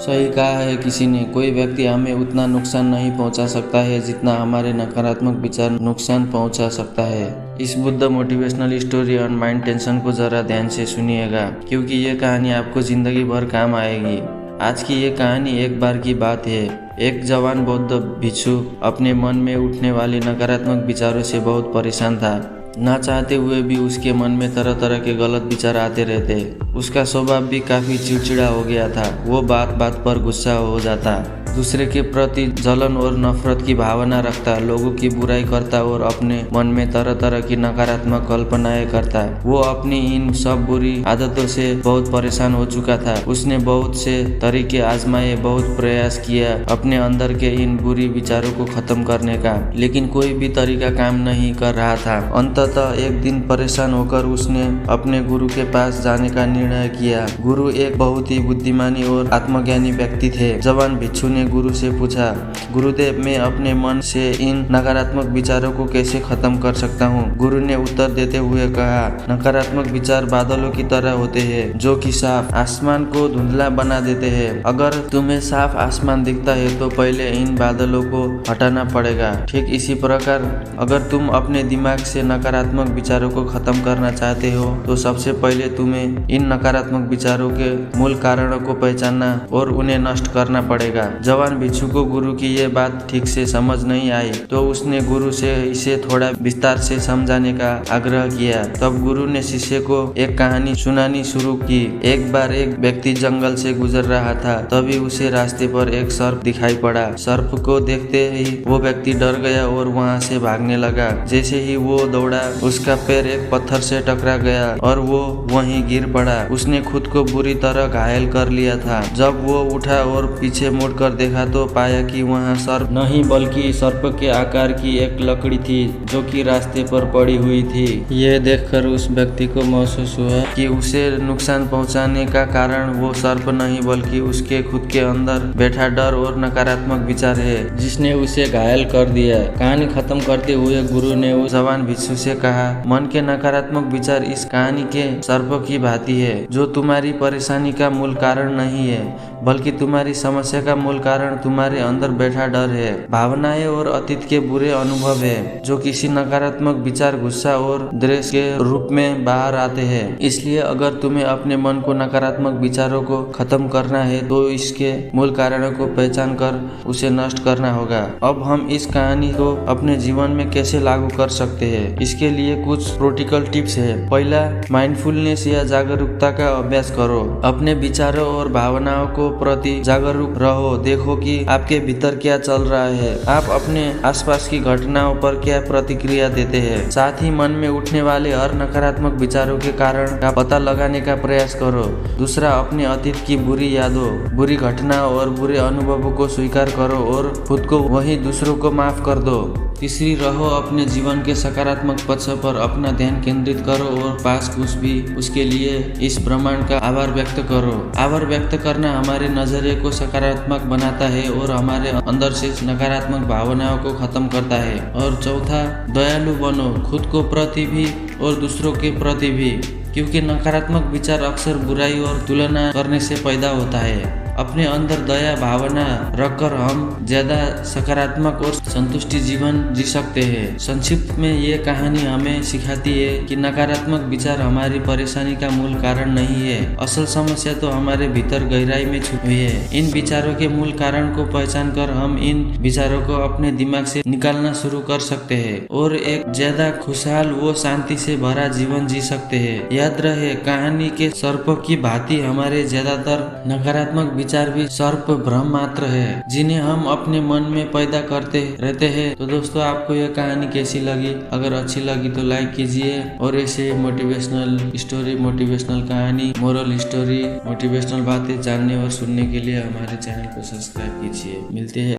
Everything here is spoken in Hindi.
सही कहा है किसी ने, कोई व्यक्ति हमें उतना नुकसान नहीं पहुंचा सकता है जितना हमारे नकारात्मक विचार नुकसान पहुंचा सकता है। इस Buddha motivational story on mind tension को जरा ध्यान से सुनिएगा, क्योंकि ये कहानी आपको जिंदगी भर काम आएगी। आज की ये कहानी एक बार की बात है। एक जवान बौद्ध भिक्षु अपने मन में उठने वाले नकारात्मक विचारों से बहुत परेशान था। ना चाहते हुए भी उसके मन में तरह तरह के गलत विचार आते रहते। उसका स्वभाव भी काफी चिड़चिड़ा हो गया था। वो बात बात पर गुस्सा हो जाता, दूसरे के प्रति जलन और नफरत की भावना रखता, लोगों की बुराई करता और अपने मन में तरह तरह की नकारात्मक कल्पनाएं करता। वो अपनी इन सब बुरी आदतों से बहुत परेशान हो चुका था। उसने बहुत से तरीके आजमाए, बहुत प्रयास किया अपने अंदर के इन बुरी विचारों को खत्म करने का, लेकिन कोई भी तरीका काम नहीं कर रहा था। अंततः एक दिन परेशान होकर उसने अपने गुरु के पास जाने का निर्णय किया। गुरु एक बहुत ही बुद्धिमानी और आत्मज्ञानी व्यक्ति थे। जवान भिक्षु ने गुरु से पूछा, गुरुदेव, मैं अपने मन से इन नकारात्मक विचारों को कैसे खत्म कर सकता हूँ? गुरु ने उत्तर देते हुए कहा, नकारात्मक विचार बादलों की तरह होते हैं, जो कि साफ आसमान को धुंधला बना देते हैं। अगर तुम्हें साफ आसमान दिखता है तो पहले इन बादलों को हटाना पड़ेगा। ठीक इसी प्रकार अगर तुम अपने दिमाग से नकारात्मक विचारों को खत्म करना चाहते हो तो सबसे पहले तुम्हें इन नकारात्मक विचारों के मूल कारणों को पहचानना और उन्हें नष्ट करना पड़ेगा। जवान भिक्षु को गुरु की ये बात ठीक से समझ नहीं आई, तो उसने गुरु से इसे थोड़ा विस्तार से समझाने का आग्रह किया। तब गुरु ने शिष्य को एक कहानी सुनानी शुरू की। एक बार एक व्यक्ति जंगल से गुजर रहा था, तभी उसे रास्ते पर एक सर्प दिखाई पड़ा। सर्प को देखते ही वो व्यक्ति डर गया और वहाँ से भागने लगा। जैसे ही वो दौड़ा, उसका पैर एक पत्थर से टकरा गया और वो वहीं गिर पड़ा। उसने खुद को बुरी तरह घायल कर लिया था। जब वो उठा और पीछे मुड़कर देखा तो पाया कि वहाँ सर्प नहीं बल्कि सर्प के आकार की एक लकड़ी थी, जो कि रास्ते पर पड़ी हुई थी। ये देखकर उस व्यक्ति को महसूस हुआ कि उसे नुकसान पहुंचाने का कारण वो सर्प नहीं बल्कि उसके खुद के अंदर बैठा डर और नकारात्मक विचार है, जिसने उसे घायल कर दिया। कहानी खत्म करते हुए गुरु ने उस जवान भिक्षु से कहा, मन के नकारात्मक विचार इस कहानी के सर्प की भांति है, जो तुम्हारी परेशानी का मूल कारण नहीं है, बल्कि तुम्हारी समस्या का मूल कारण तुम्हारे अंदर बैठा डर है। भावनाएं और अतीत के बुरे अनुभव है, जो किसी नकारात्मक विचार, गुस्सा और द्वेष के रूप में बाहर आते हैं। इसलिए अगर तुम्हें अपने मन को नकारात्मक विचारों को खत्म करना है तो इसके मूल कारणों को पहचान कर उसे नष्ट करना होगा। अब हम इस कहानी को अपने जीवन में कैसे लागू कर सकते हैं, इसके लिए कुछ प्रैक्टिकल टिप्स है। पहला, माइंडफुलनेस या जागरूकता का अभ्यास करो। अपने विचारों और भावनाओं को प्रति जागरूक रहो। देखो कि आपके भीतर क्या चल रहा है, आप अपने आसपास की घटनाओं पर क्या प्रतिक्रिया देते हैं। साथ ही मन में उठने वाले हर नकारात्मक विचारों के कारण का पता लगाने का प्रयास करो। दूसरा, अपने अतीत की बुरी यादों, बुरी घटनाओं और बुरे अनुभवों को स्वीकार करो और खुद को वहीं दूसरों को माफ कर दो। तीसरी, रहो अपने जीवन के सकारात्मक पक्ष पर अपना ध्यान केंद्रित करो और पास कुछ भी उसके लिए इस ब्रह्मांड का आभार व्यक्त करो। आभार व्यक्त करना हमारे नजरिए को सकारात्मक बनाता है और हमारे अंदर से नकारात्मक भावनाओं को खत्म करता है। और चौथा, दयालु बनो, खुद को प्रति भी और दूसरों के प्रति भी, क्योंकि नकारात्मक विचार अक्सर बुराई और तुलना करने से पैदा होता है। अपने अंदर दया भावना रखकर हम ज्यादा सकारात्मक और संतुष्टि जीवन जी सकते हैं। संक्षिप्त में ये कहानी हमें सिखाती है कि नकारात्मक विचार हमारी परेशानी का मूल कारण नहीं है। असल समस्या तो हमारे भीतर गहराई में छुपी है। इन विचारों के मूल कारण को पहचान कर हम इन विचारों को अपने दिमाग से निकालना शुरू कर सकते हैं और एक ज्यादा खुशहाल व शांति से भरा जीवन जी सकते हैं। याद रहे, कहानी के सर्प की भांति हमारे ज्यादातर नकारात्मक विचार भी सर्प भ्रम मात्र है, जिन्हें हम अपने मन में पैदा करते रहते हैं। तो दोस्तों, आपको यह कहानी कैसी लगी? अगर अच्छी लगी तो लाइक कीजिए और ऐसे मोटिवेशनल स्टोरी, मोटिवेशनल कहानी, मोरल स्टोरी, मोटिवेशनल बातें जानने और सुनने के लिए हमारे चैनल को सब्सक्राइब कीजिए। मिलते हैं